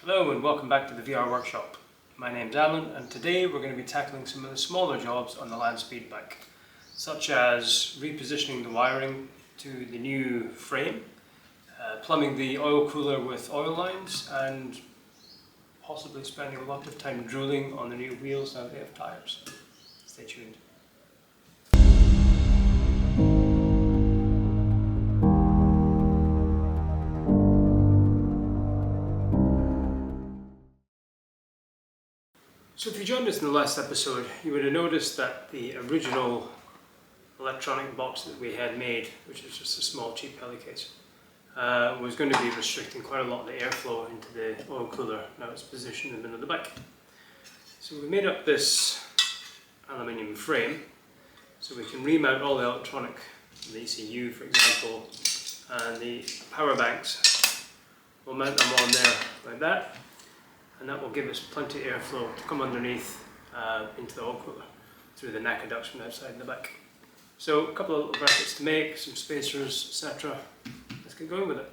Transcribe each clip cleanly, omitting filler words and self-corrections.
Hello and welcome back to the VR workshop. My name's Alan and today we're going to be tackling some of the smaller jobs on the Landspeed bike, such as repositioning the wiring to the new frame, plumbing the oil cooler with oil lines, and possibly spending a lot of time drooling on the new wheels now they have tyres. Stay tuned. So if you joined us in the last episode, you would have noticed that the original electronic box that we had made, which is just a small cheap heli case, was going to be restricting quite a lot of the airflow into the oil cooler. Now it's positioned in the middle of the bike. So we made up this aluminium frame so we can remount all the electronic, the ECU for example, and the power banks. We'll mount them on there like that. And that will give us plenty of airflow to come underneath into the oil cooler through the NACA ducts from outside the bike. So a couple of little brackets to make, some spacers, etc. Let's get going with it.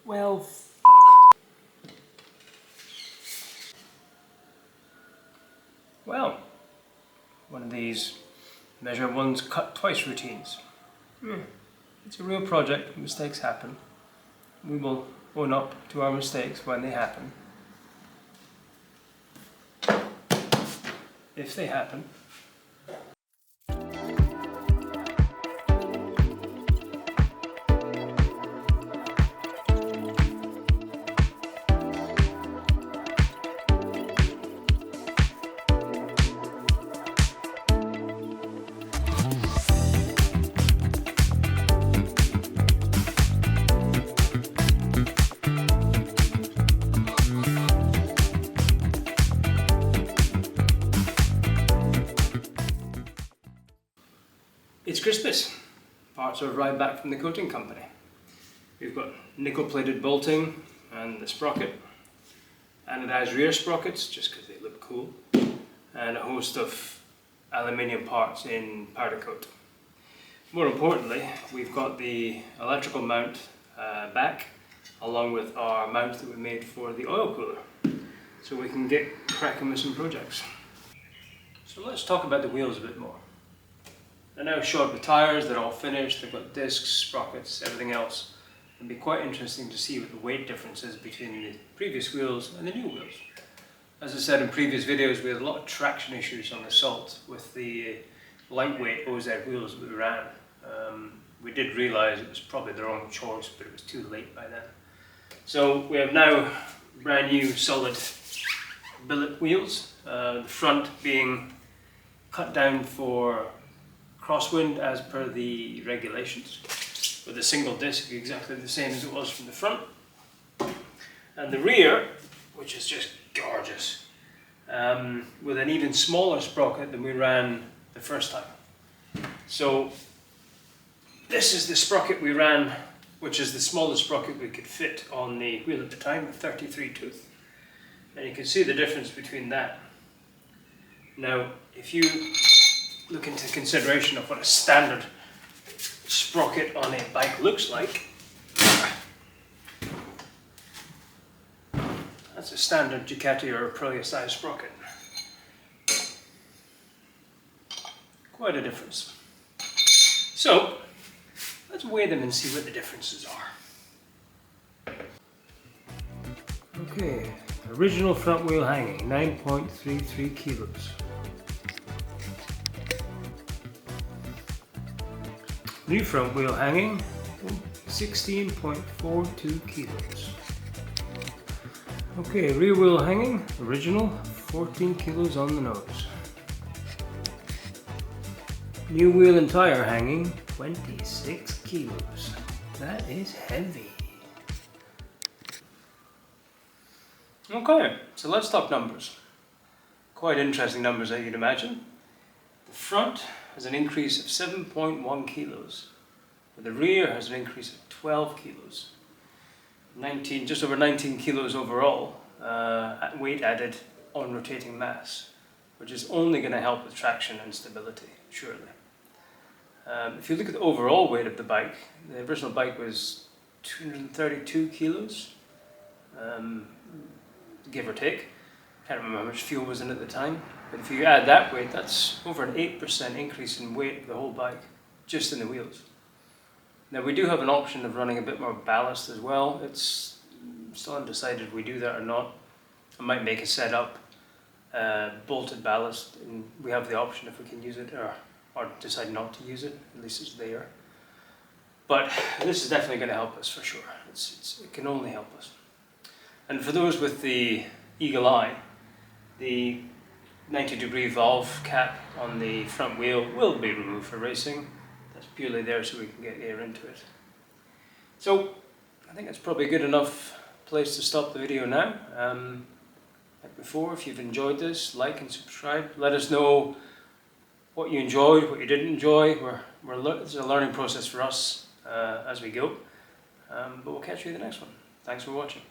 Well, fuck. Well, one of these measure once, cut twice routines. It's a real project, mistakes happen. We will own up to our mistakes when they happen. If they happen. It's Christmas. Parts are arrived back from the coating company. We've got nickel-plated bolting and the sprocket, anodized rear sprockets just because they look cool, and a host of aluminium parts in powder coat. More importantly, we've got the electrical mount back, along with our mount that we made for the oil cooler, so we can get cracking with some projects. So let's talk about the wheels a bit more. They're now shod with tyres, they're all finished, they've got discs, sprockets, everything else. It'll be quite interesting to see what the weight difference is between the previous wheels and the new wheels. As I said in previous videos, we had a lot of traction issues on the Salt with the lightweight OZ wheels that we ran. We did realise it was probably the wrong choice, but it was too late by then. So we have now brand new solid billet wheels, the front being cut down for crosswind as per the regulations, with a single disc exactly the same as it was from the front, and the rear, which is just gorgeous, with an even smaller sprocket than we ran the first time. So this is the sprocket we ran, which is the smallest sprocket we could fit on the wheel at the time, a 33 tooth, and you can see the difference between that. Now if you look into consideration of what a standard sprocket on a bike looks like. That's a standard Ducati or Aprilia size sprocket. Quite a difference. So let's weigh them and see what the differences are. Okay, original front wheel hanging, 9.33 kilos. New front wheel hanging, 16.42 kilos. Okay, rear wheel hanging, original, 14 kilos on the nose. New wheel and tyre hanging, 26 kilos. That is heavy. Okay, so let's talk numbers. Quite interesting numbers, as you'd imagine. The front has an increase of 7.1 kilos. The rear has an increase of 12 kilos. Just over 19 kilos overall, weight added on rotating mass, which is only going to help with traction and stability, surely. If you look at the overall weight of the bike, the original bike was 232 kilos, give or take. Can't remember how much fuel was in at the time, but if you add that weight, that's over an 8% increase in weight of the whole bike, just in the wheels. Now we do have an option of running a bit more ballast as well. It's still undecided if we do that or not. I might make a setup, bolted ballast, and we have the option if we can use it or decide not to use it, at least it's there. But this is definitely going to help us for sure. It can only help us. And for those with the eagle eye, the 90-degree valve cap on the front wheel will be removed for racing. That's purely there so we can get air into it. So I think that's probably a good enough place to stop the video now. Like before, if you've enjoyed this, like and subscribe. Let us know what you enjoyed, what you didn't enjoy. It's a learning process for us as we go. But we'll catch you in the next one. Thanks for watching.